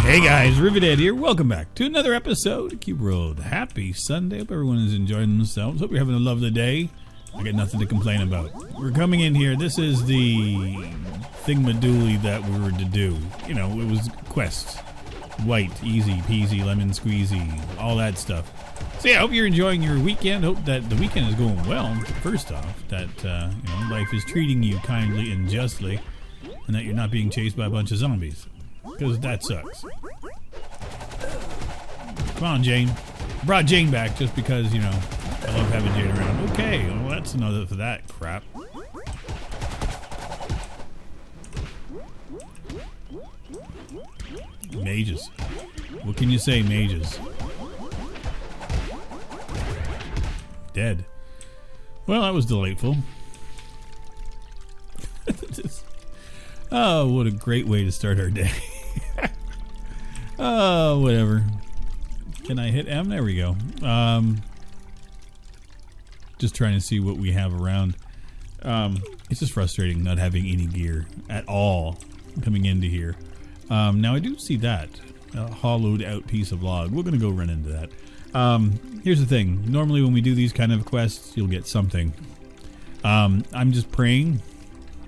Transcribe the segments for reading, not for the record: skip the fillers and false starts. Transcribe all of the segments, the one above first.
Hey guys, Rivet here. Welcome back to another episode of Cube World. Happy Sunday. Hope everyone is enjoying themselves. Hope you're having a lovely day. I got nothing to complain about. We're coming in here. This is the thingamadoodly that we were to do. You know, it was quests. White, easy, peasy, lemon squeezy, all that stuff. So yeah, I hope you're enjoying your weekend. Hope that the weekend is going well. First off, that life is treating you kindly and justly, and that you're not being chased by a bunch of zombies. Because that sucks. Come on, Jane. Brought Jane back just because, I love having Jane around. Okay, well, that's enough for that crap. Mages. What can you say, mages? Dead. Well, that was delightful. Oh, what a great way to start our day. Oh, whatever. Can I hit M? There we go. Just trying to see what we have around. It's just frustrating not having any gear at all coming into here. Now I do see that. A hollowed out piece of log. We're going to go run into that. Here's the thing. Normally when we do these kind of quests, you'll get something. I'm just praying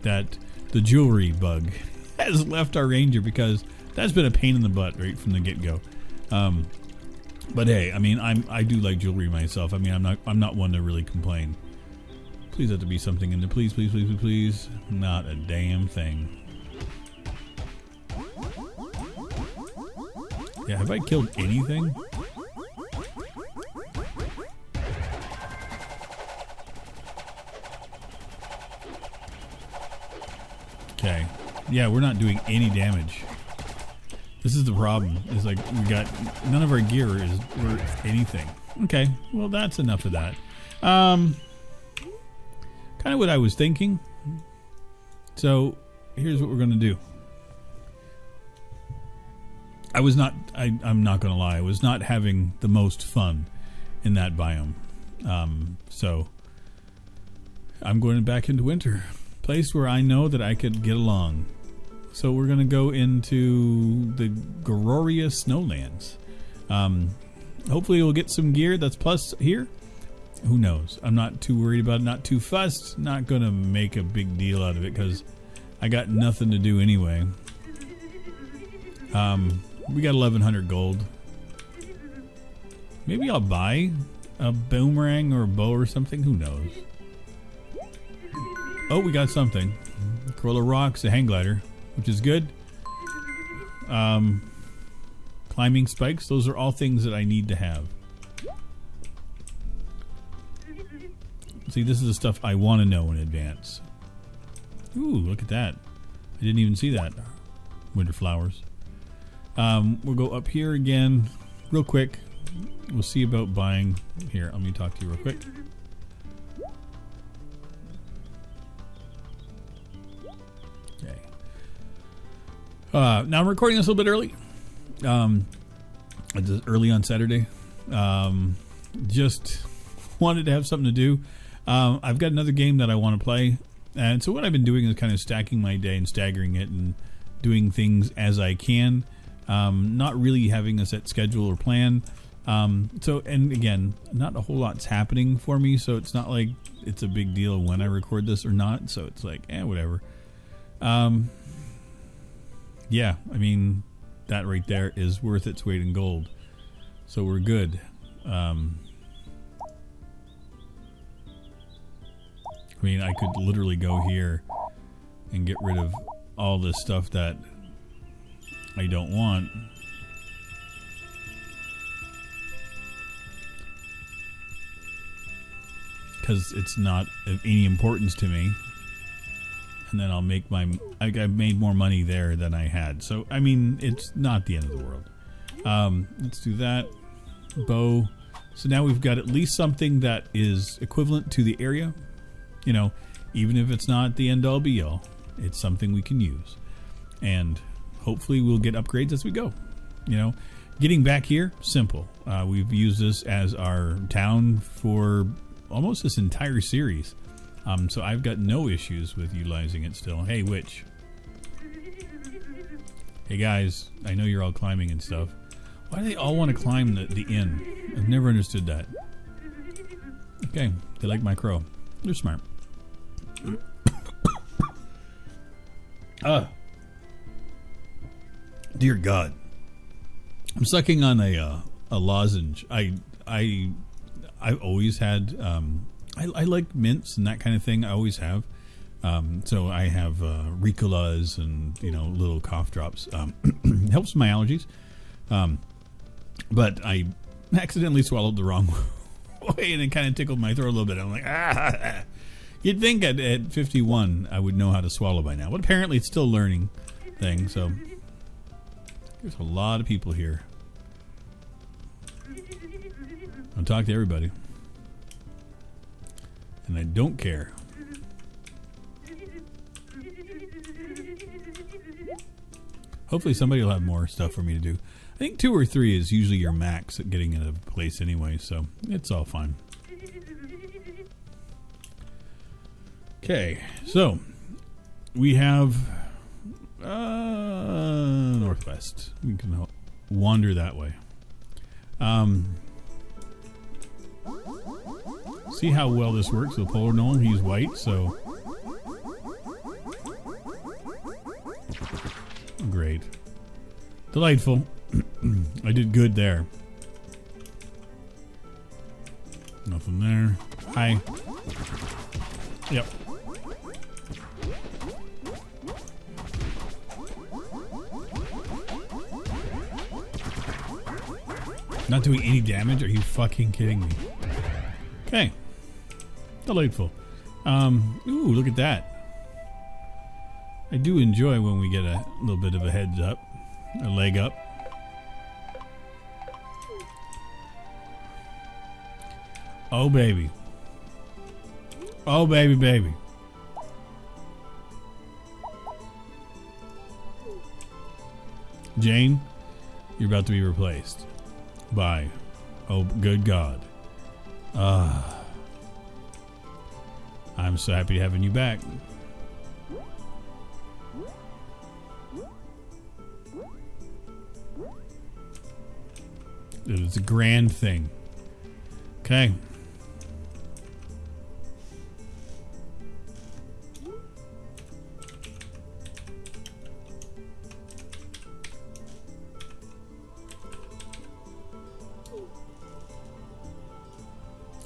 that the jewelry bug has left our ranger, because that's been a pain in the butt right from the get-go. But hey, I mean, I do like jewelry myself. I mean, I'm not one to really complain. Please have to be something in there. Please, please, please, please, please. Not a damn thing. Yeah, have I killed anything? Okay. Yeah, we're not doing any damage. This is the problem. It's like we got none of our gear is worth anything. Okay, well that's enough of that. Kind of what I was thinking. So here's what we're gonna do. I'm not gonna lie, I was not having the most fun in that biome. So I'm going back into winter. Place where I know that I could get along. So we're going to go into the glorious snowlands. Hopefully we'll get some gear that's plus here. Who knows? I'm not too worried about it, not too fussed. Not going to make a big deal out of it because I got nothing to do anyway. We got 1,100 gold. Maybe I'll buy a boomerang or a bow or something. Who knows? Oh, we got something. Corolla rocks, a hang glider, which is good. Climbing spikes, those are all things that I need to have. See, this is the stuff I want to know in advance. Ooh, look at that. I didn't even see that. Winter flowers. We'll go up here again real quick. We'll see about buying. Here, let me talk to you real quick. Now I'm recording this a little bit early. It's early on Saturday. Just wanted to have something to do. I've got another game that I want to play, and so what I've been doing is kind of stacking my day and staggering it and doing things as I can. Not really having a set schedule or plan. So, and again, not a whole lot's happening for me, so it's not like it's a big deal when I record this or not. So it's like, whatever. Yeah, I mean, that right there is worth its weight in gold. So we're good. I mean, I could literally go here and get rid of all this stuff that I don't want. Because it's not of any importance to me. And then I'll make I've made more money there than I had. So, I mean, it's not the end of the world. Let's do that. Bow. So now we've got at least something that is equivalent to the area. You know, even if it's not the end all be all, it's something we can use. And hopefully we'll get upgrades as we go. You know, getting back here, simple. We've used this as our town for almost this entire series. So I've got no issues with utilizing it still. Hey, witch. Hey guys, I know you're all climbing and stuff. Why do they all want to climb the inn? I've never understood that. Okay, they like my crow. They're smart. Dear God, I'm sucking on a lozenge. I've always had. I like mints and that kind of thing. I always have. So I have Ricolas and little cough drops. Helps my allergies. But I accidentally swallowed the wrong way and it kind of tickled my throat a little bit. I'm like, ah. You'd think at 51 I would know how to swallow by now, but apparently it's still a learning thing. So there's a lot of people here. I'll talk to everybody, and I don't care. Hopefully somebody will have more stuff for me to do. I think 2 or 3 is usually your max at getting in a place anyway, so it's all fine. Okay, so we have northwest. We can wander that way. See how well this works. The polar gnome, he's white, so great. Delightful. I did good there. Nothing there. Hi. Yep. Not doing any damage? Are you fucking kidding me? Okay. Delightful. Ooh, look at that. I do enjoy when we get a little bit of a heads up. A leg up. Oh, baby. Oh, baby, baby. Jane, you're about to be replaced by, oh, good God. I'm so happy to having you back. It was a grand thing. Okay.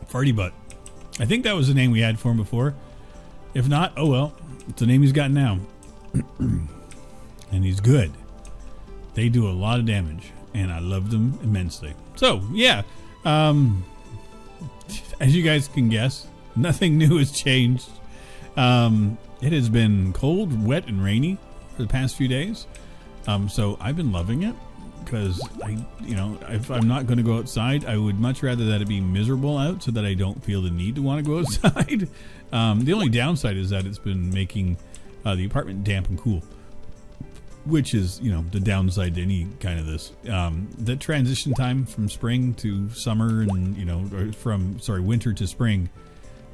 Farty Butt. I think that was the name we had for him before. If not, oh well. It's the name he's got now. And he's good. They do a lot of damage. And I love them immensely. So, yeah. As you guys can guess, nothing new has changed. It has been cold, wet, and rainy for the past few days. So I've been loving it. Because if I'm not going to go outside, I would much rather that it be miserable out so that I don't feel the need to want to go outside. The only downside is that it's been making the apartment damp and cool, which is, the downside to any kind of this. The transition time from spring to summer and, or from winter to spring,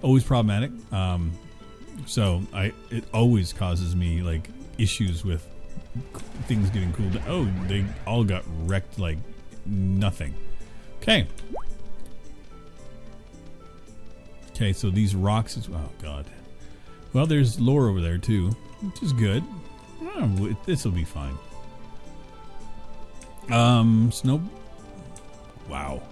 always problematic. So it always causes me like issues with things getting cooled. Oh, they all got wrecked like nothing. Okay. Okay, so these rocks is, oh God. Well, there's lore over there too, which is good. Oh, this will be fine. Snow. Wow.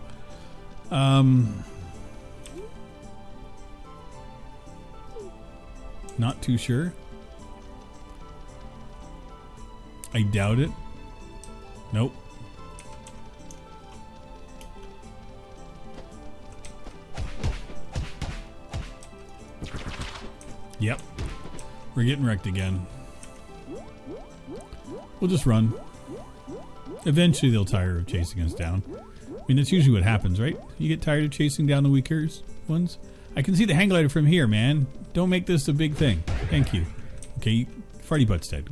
Not too sure. I doubt it. Nope. Yep. We're getting wrecked again. We'll just run. Eventually they'll tire of chasing us down. I mean, that's usually what happens, right? You get tired of chasing down the weaker ones. I can see the hang glider from here, man. Don't make this a big thing. Thank you. Okay, Farty Butt's dead.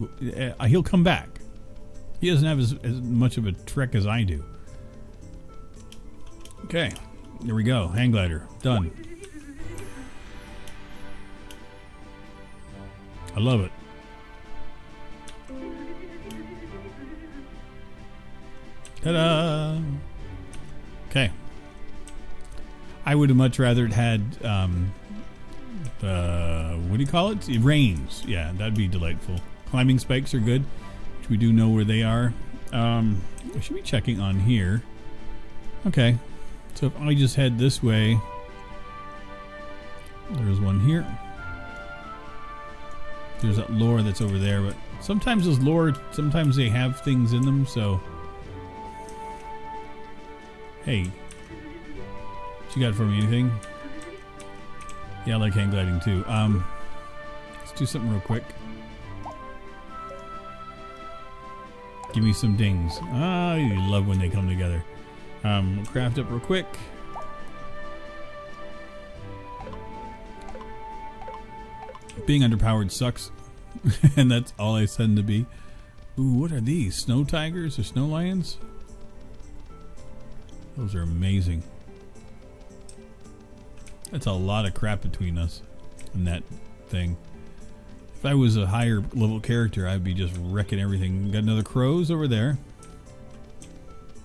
He'll come back. He doesn't have as much of a trek as I do. Okay, there we go. Hang glider. Done. I love it. Ta-da! Okay. I would have much rather it had, what do you call it? Reins. Yeah, that'd be delightful. Climbing spikes are good, which we do know where they are. We should be checking on here. Okay. So if I just head this way, there's one here. There's that lore that's over there, but sometimes those lore, sometimes they have things in them, so... Hey. What you got for me? Anything? Yeah, I like hang gliding too. Let's do something real quick. Give me some dings. Ah, you love when they come together. We'll craft up real quick. Being underpowered sucks. And that's all I tend to be. Ooh, what are these? Snow tigers or snow lions? Those are amazing. That's a lot of crap between us and that thing. If I was a higher level character, I'd be just wrecking everything. Got another crows over there.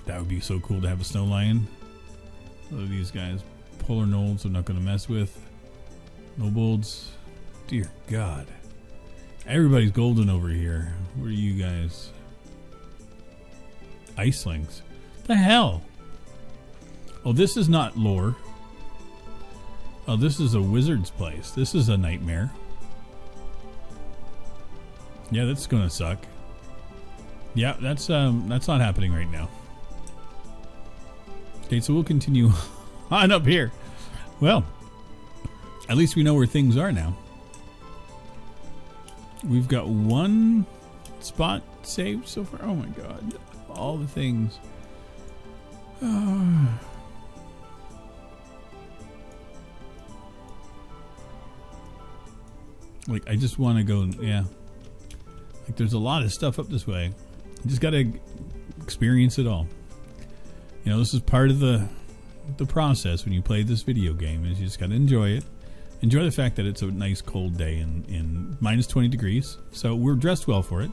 That would be so cool to have a snow lion. What are these guys? Polar gnolls I'm not going to mess with. Nobolds. Dear God. Everybody's golden over here. What are you guys? Icelings. The hell? Oh, this is not lore. Oh, this is a wizard's place. This is a nightmare. Yeah, that's gonna suck. Yeah, that's not happening right now. Okay, so we'll continue on up here. Well, at least we know where things are now. We've got one spot saved so far. Oh my god. All the things. Like, I just want to go, yeah. Like, there's a lot of stuff up this way. You just got to experience it all. You know, this is part of the process when you play this video game, is you just got to enjoy it. Enjoy the fact that it's a nice cold day in minus 20 degrees. So we're dressed well for it.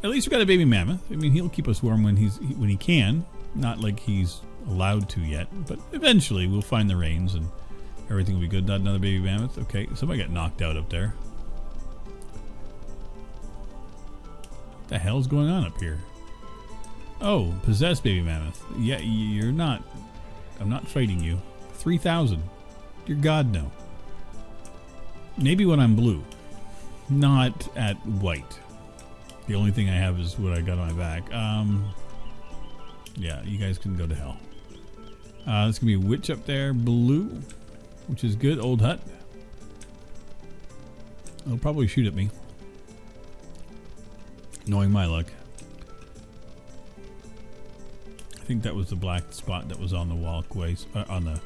At least we got a baby mammoth. I mean, he'll keep us warm when he can. Not like he's allowed to yet, but eventually we'll find the reins and everything will be good. Not another baby mammoth. Okay, somebody got knocked out up there. What the hell's going on up here? Oh, possessed baby mammoth. Yeah, you're not. I'm not fighting you. 3,000. Dear God, no. Maybe when I'm blue, not at white. The only thing I have is what I got on my back. Yeah, you guys can go to hell. There's gonna be a witch up there, blue, which is good. Old hut. It'll probably shoot at me, knowing my luck. I think that was the black spot that was on the walkways, on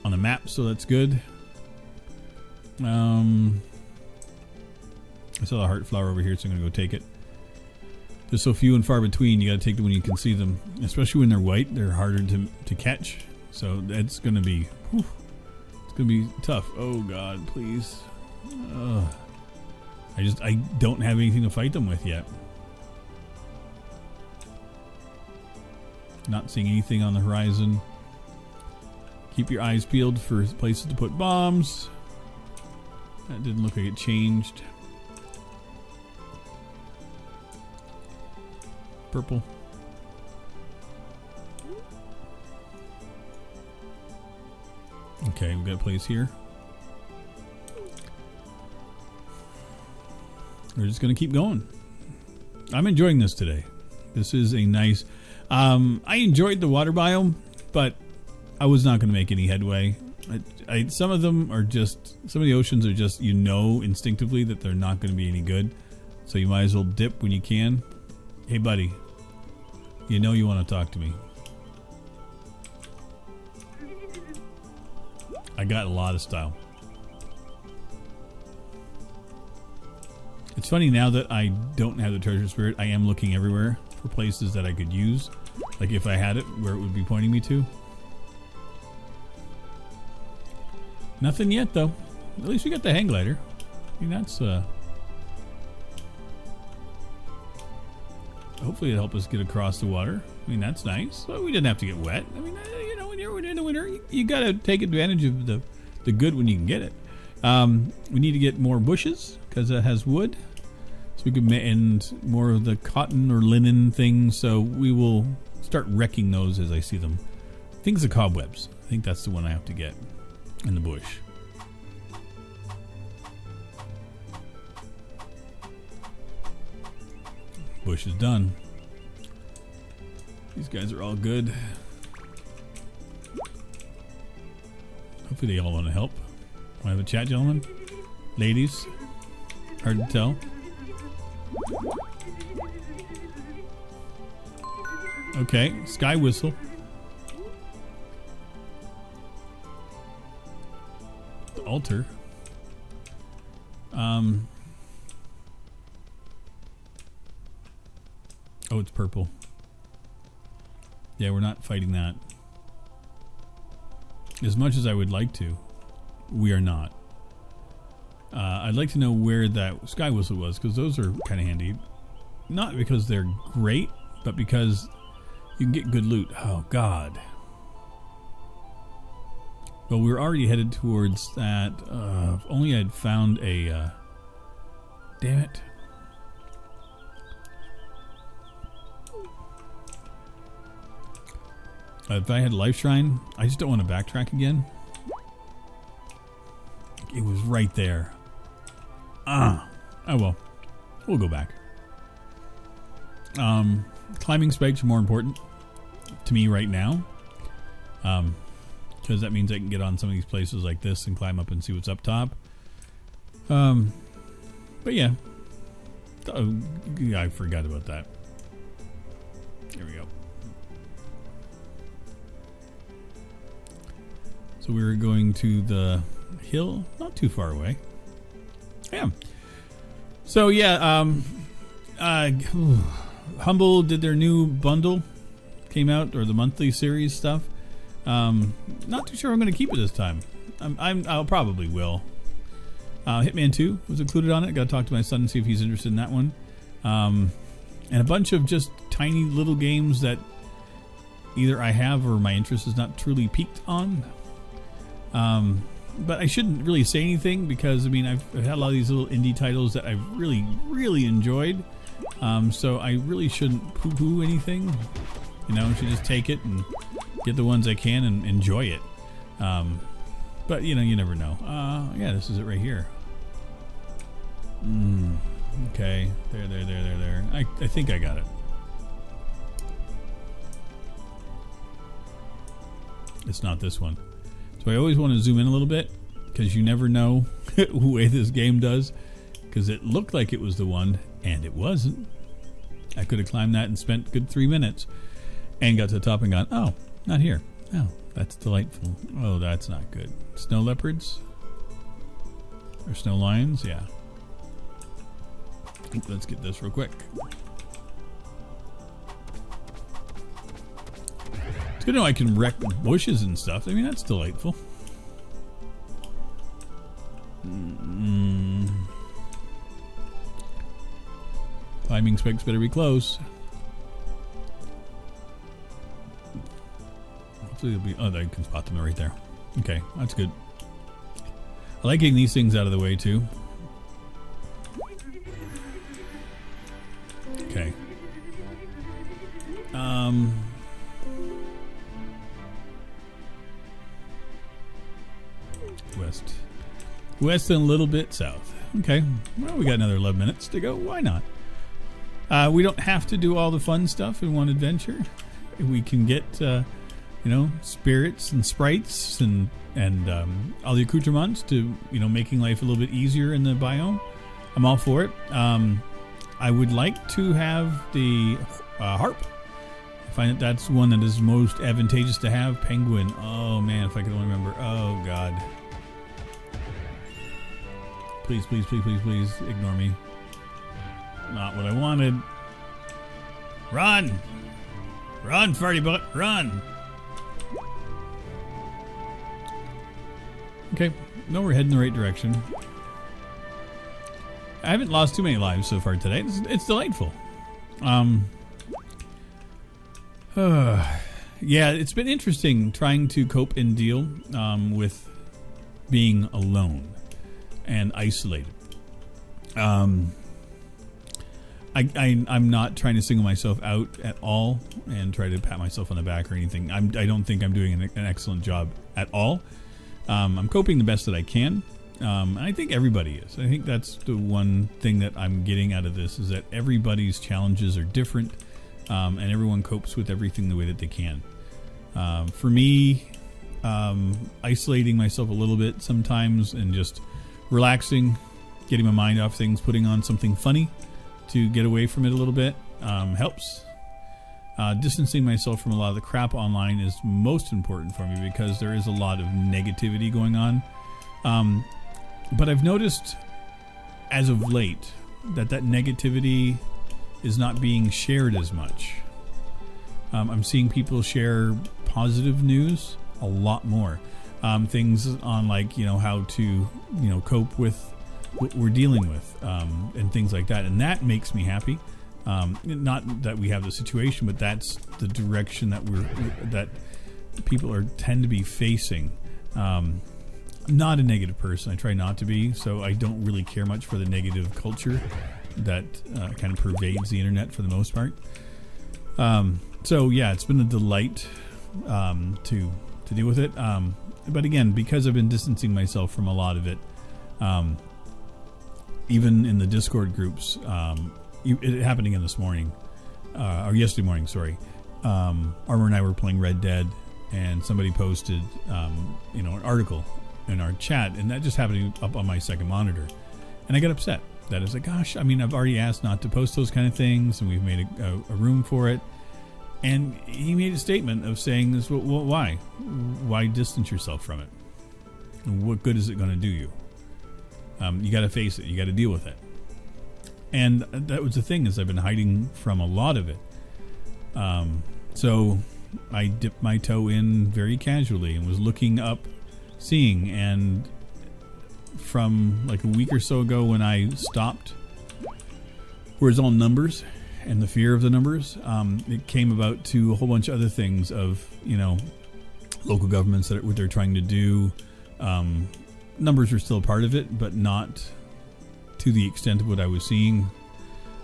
the map. So that's good. I saw the heart flower over here, so I'm gonna go take it. They're so few and far between. You gotta take them when you can see them, especially when they're white. They're harder to catch. So that's gonna be, whew, it's gonna be tough. Oh God, please. I don't have anything to fight them with yet. Not seeing anything on the horizon. Keep your eyes peeled for places to put bombs. That didn't look like it changed. Purple. Okay, we've got a place here. We're just going to keep going. I'm enjoying this today. This is a nice... I enjoyed the water biome, but I was not going to make any headway. Some of them are just... Some of the oceans are just, you know, instinctively that they're not going to be any good. So you might as well dip when you can. Hey, buddy. You know you want to talk to me. I got a lot of style. It's funny now that I don't have the treasure spirit, I am looking everywhere for places that I could use. Like if I had it, where it would be pointing me to. Nothing yet though. At least we got the hang glider. I mean, that's hopefully it'll help us get across the water. I mean, that's nice. Well, we didn't have to get wet. I mean, you know, when you're in the winter, you got to take advantage of the good when you can get it. We need to get more bushes because it has wood. So we can and more of the cotton or linen things. So we will start wrecking those as I see them. Things of cobwebs. I think that's the one I have to get in the bush. Bush is done. These guys are all good. Hopefully they all want to help. Want to have a chat, gentlemen? Ladies? Hard to tell. Okay, sky whistle. The altar. Oh, it's purple. Yeah, we're not fighting that. As much as I would like to, we are not. I'd like to know where that sky whistle was, because those are kind of handy. Not because they're great, but because you can get good loot. Oh, God. Well, we were already headed towards that. If only I'd found a... damn it. If I had a life shrine, I just don't want to backtrack again. It was right there. Oh well. We'll go back. Climbing spikes are more important to me right now. Because that means I can get on some of these places like this and climb up and see what's up top. But yeah. Oh, yeah, I forgot about that. There we go. So we were going to the hill, not too far away. Yeah. So yeah, Humble did their new bundle, came out, or the monthly series stuff. Not too sure I'm going to keep it this time. I'll probably will. Hitman 2 was included on it. Got to talk to my son and see if he's interested in that one. And a bunch of just tiny little games that either I have or my interest is not truly piqued on. But I shouldn't really say anything because, I mean, I've had a lot of these little indie titles that I've really, really enjoyed. So I really shouldn't poo-poo anything. You know, I should just take it and get the ones I can and enjoy it. But, you know, you never know. Yeah, this is it right here. Okay. There. I think I got it. It's not this one. So I always want to zoom in a little bit because you never know the way this game does, because it looked like it was the one and it wasn't. I could have climbed that and spent a good 3 minutes and got to the top and gone, oh, not here. Oh, that's delightful. Oh, that's not good. Snow leopards? Or snow lions? Yeah. Let's get this real quick. It's good to know I can wreck bushes and stuff. I mean, that's delightful. Climbing spikes better be close. Hopefully it'll be... oh, I can spot them right there. Okay, that's good. I like getting these things out of the way, too. Okay. West and a little bit south. Okay. Well, we got another 11 minutes to go. Why not? We don't have to do all the fun stuff in one adventure. We can get, you know, spirits and sprites and all the accoutrements to, you know, making life a little bit easier in the biome. I'm all for it. I would like to have the harp. I find that that's one that is most advantageous to have. Penguin. Oh, man, if I could only remember. Oh, God. Please, please, please, please, please ignore me. Not what I wanted. Run! Run, farty butt, run! Okay, no, we're heading the right direction. I haven't lost too many lives so far today. It's delightful. Yeah, it's been interesting trying to cope and deal with being alone and isolated. I'm not trying to single myself out at all and try to pat myself on the back or anything. I don't think I'm doing an excellent job at all. I'm coping the best that I can. I think everybody is. I think that's the one thing that I'm getting out of this, is that everybody's challenges are different, and everyone copes with everything the way that they can. For me, isolating myself a little bit sometimes and just relaxing, getting my mind off things, putting on something funny to get away from it a little bit helps. Distancing myself from a lot of the crap online is most important for me because there is a lot of negativity going on. But I've noticed as of late that negativity is not being shared as much. I'm seeing people share positive news a lot more. Things on how to cope with what we're dealing with and things like that, and that makes me happy. Not that we have the situation, but that's the direction that people tend to be facing. Not a negative person. I try not to be, so I don't really care much for the negative culture that kind of pervades the internet for the most part. So yeah, it's been a delight to deal with it. But again, because I've been distancing myself from a lot of it, even in the Discord groups, it happened again this morning, or yesterday morning, sorry. Armor and I were playing Red Dead, and somebody posted, an article in our chat, and that just happened up on my second monitor, and I got upset. That is like, gosh, I mean, I've already asked not to post those kind of things, and we've made a room for it. And he made a statement of saying this, well, why? Why distance yourself from it? What good is it going to do you? You got to face it. You got to deal with it. And that was the thing, is I've been hiding from a lot of it. So I dipped my toe in very casually and was looking up, seeing, and from like a week or so ago when I stopped, where it's all numbers and the fear of the numbers, it came about to a whole bunch of other things of, local governments that what they're trying to do. Numbers are still a part of it, but not to the extent of what I was seeing.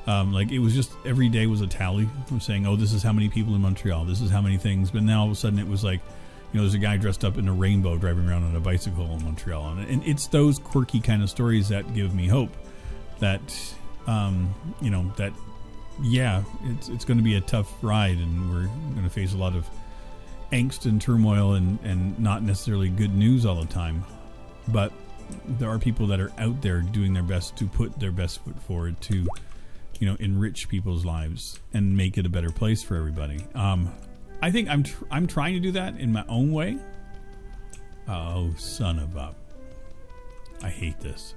It was just every day was a tally of saying, oh, this is how many people in Montreal, this is how many things. But now all of a sudden it was like, there's a guy dressed up in a rainbow driving around on a bicycle in Montreal. And it's those quirky kind of stories that give me hope that, that, yeah, it's going to be a tough ride, and we're going to face a lot of angst and turmoil and not necessarily good news all the time. But there are people that are out there doing their best to put their best foot forward to, enrich people's lives and make it a better place for everybody. I think I'm trying to do that in my own way. Oh, son of a... I hate this.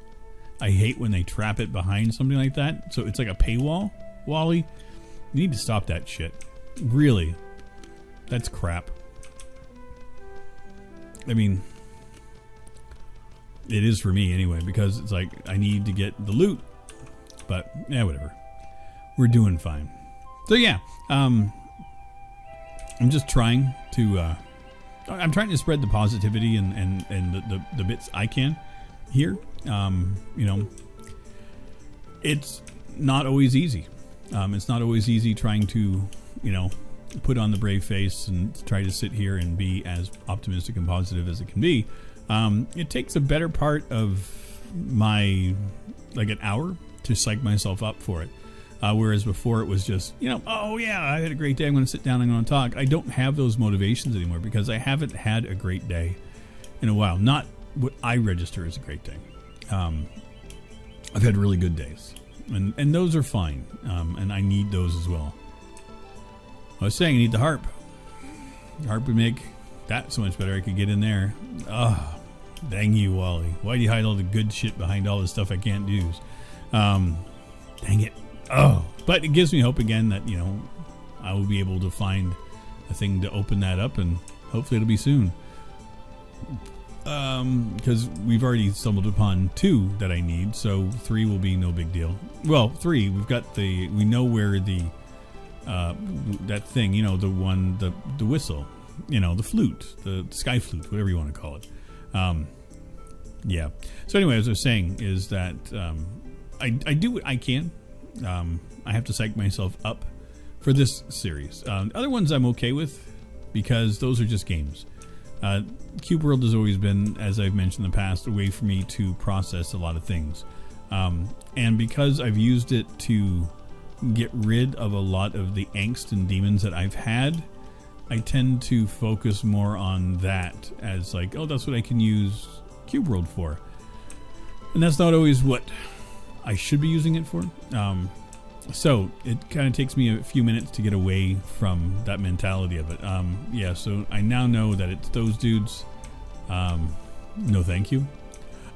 I hate when they trap it behind something like that. So it's like a paywall. Wally, you need to stop that shit. Really. That's crap. I mean, it is for me anyway, because it's like I need to get the loot. But, yeah, whatever. We're doing fine. So, yeah. I'm just trying to... I'm trying to spread the positivity and the bits I can here. It's not always easy. It's not always easy trying to, put on the brave face and try to sit here and be as optimistic and positive as it can be. It takes a better part of my, an hour to psych myself up for it. Whereas before it was just, oh yeah, I had a great day, I'm going to sit down, I'm going to talk. I don't have those motivations anymore because I haven't had a great day in a while. Not what I register as a great day. I've had really good days. And those are fine. And I need those as well. I was saying I need the harp. The harp would make that so much better. I could get in there. Oh, dang you, Wally. Why do you hide all the good shit behind all the stuff I can't use? Dang it. Oh, but it gives me hope again that, I will be able to find a thing to open that up, and hopefully it'll be soon. Because we've already stumbled upon 2 that I need, so 3 will be no big deal. Well, 3, we know where the that thing, the one, the whistle, the flute, the sky flute, whatever you want to call it. Yeah. So anyway, as I was saying, is that I do what I can. I have to psych myself up for this series. Other ones I'm okay with because those are just games. Cube World has always been, as I've mentioned in the past, a way for me to process a lot of things. And because I've used it to get rid of a lot of the angst and demons that I've had, I tend to focus more on that as like, oh, that's what I can use Cube World for. And that's not always what I should be using it for. So it kind of takes me a few minutes to get away from that mentality of it. Yeah, so I now know that it's those dudes. No thank you.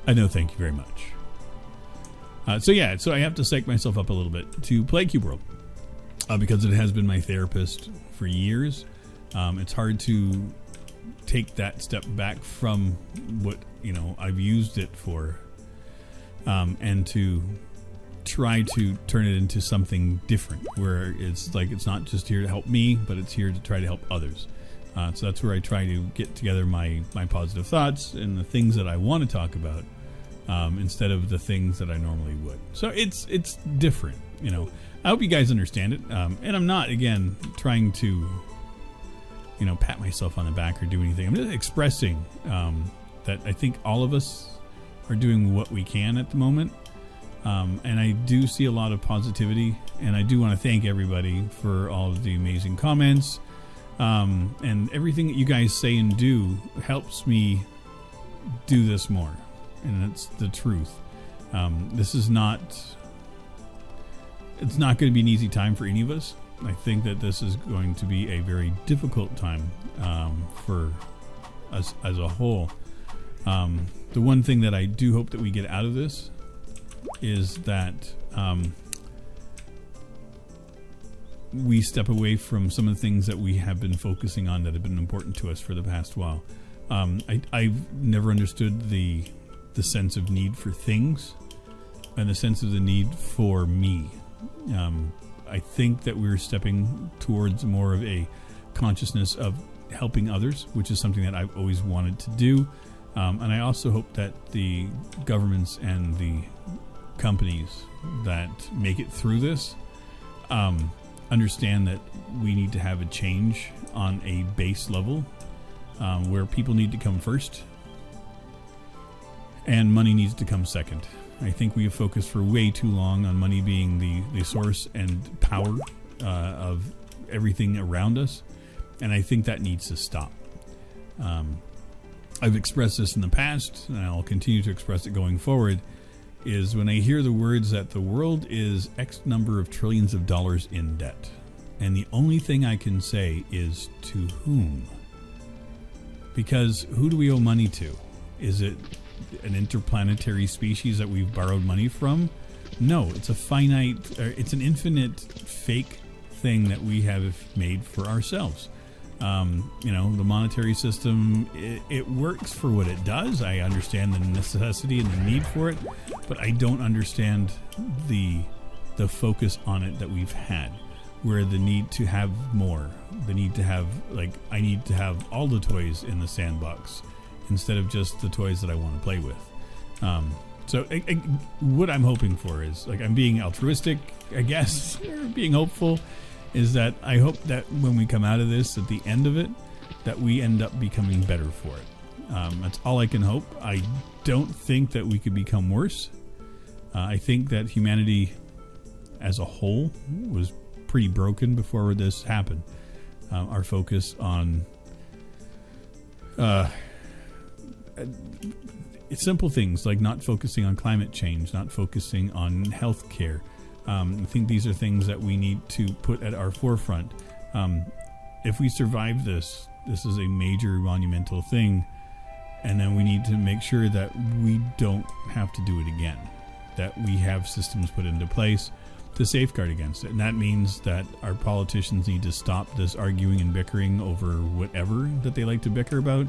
No thank you very much. So I have to psych myself up a little bit to play Cube World because it has been my therapist for years. It's hard to take that step back from what I've used it for, and to try to turn it into something different, where it's like it's not just here to help me, but it's here to try to help others. So that's where I try to get together my positive thoughts and the things that I want to talk about. Instead of the things that I normally would. So it's different, I hope you guys understand it. And I'm not, again, trying to, pat myself on the back or do anything. I'm just expressing that I think all of us are doing what we can at the moment. And I do see a lot of positivity. And I do want to thank everybody for all of the amazing comments. And everything that you guys say and do helps me do this more. And that's the truth. This is not... It's not going to be an easy time for any of us. I think that this is going to be a very difficult time for us as a whole. The one thing that I do hope that we get out of this is that we step away from some of the things that we have been focusing on that have been important to us for the past while. I've never understood the sense of need for things and the sense of the need for me. I think that we're stepping towards more of a consciousness of helping others, which is something that I've always wanted to do. And I also hope that the governments and the companies that make it through this understand that we need to have a change on a base level where people need to come first and money needs to come second. I think we have focused for way too long on money being the source and power of everything around us, and I think that needs to stop. I've expressed this in the past, and I'll continue to express it going forward, is when I hear the words that the world is X number of trillions of dollars in debt, and the only thing I can say is to whom? Because who do we owe money to? Is it an interplanetary species that we've borrowed money from? No, it's a finite, it's an infinite fake thing that we have made for ourselves. The monetary system, it works for what it does. I understand the necessity and the need for it, but I don't understand the focus on it that we've had, where the need to have more, the need to have, I need to have all the toys in the sandbox instead of just the toys that I want to play with. So what I'm hoping for is, I'm being altruistic, I guess, or being hopeful, is that I hope that when we come out of this, at the end of it, that we end up becoming better for it. That's all I can hope. I don't think that we could become worse. I think that humanity as a whole was pretty broken before this happened. Our focus on simple things like not focusing on climate change, not focusing on health care. I think these are things that we need to put at our forefront. If we survive this is a major monumental thing, and then we need to make sure that we don't have to do it again, that we have systems put into place to safeguard against it. And that means that our politicians need to stop this arguing and bickering over whatever that they like to bicker about.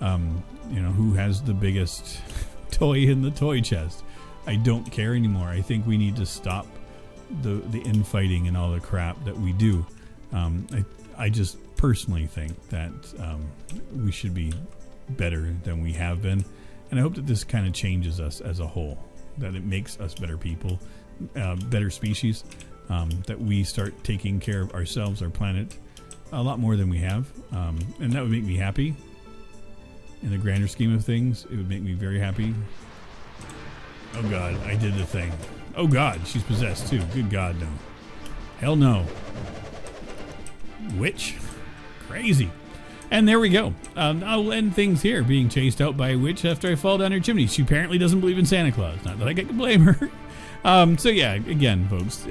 Who has the biggest toy in the toy chest? I don't care anymore. I think we need to stop the infighting and all the crap that we do. I just personally think that we should be better than we have been, and I hope that this kind of changes us as a whole, that it makes us better people, better species, that we start taking care of ourselves, our planet, a lot more than we have, and that would make me happy. In the grander scheme of things, it would make me very happy. Oh God, I did the thing. Oh God, she's possessed too. Good God, no. Hell no. Witch? Crazy. And there we go. I'll end things here, being chased out by a witch after I fall down her chimney. She apparently doesn't believe in Santa Claus. Not that I can blame her. So yeah, again, folks,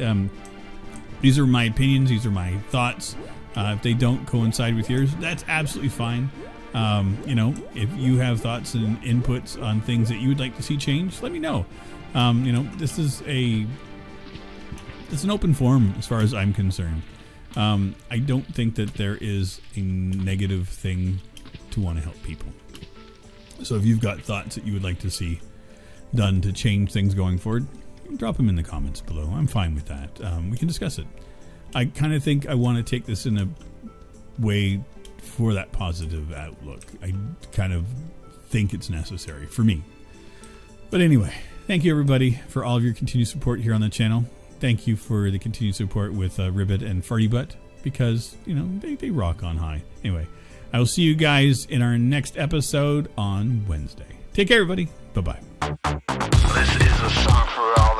these are my opinions. These are my thoughts. If they don't coincide with yours, that's absolutely fine. If you have thoughts and inputs on things that you would like to see change, let me know. This is an open forum as far as I'm concerned. I don't think that there is a negative thing to want to help people. So if you've got thoughts that you would like to see done to change things going forward, drop them in the comments below. I'm fine with that. We can discuss it. I kind of think I want to take this in a way for that positive outlook. I kind of think it's necessary for me. But anyway, thank you everybody for all of your continued support here on the channel. Thank you for the continued support with Rivet and Farty Butt, because, they rock on high. Anyway, I will see you guys in our next episode on Wednesday. Take care, everybody. Bye-bye. This is a song for all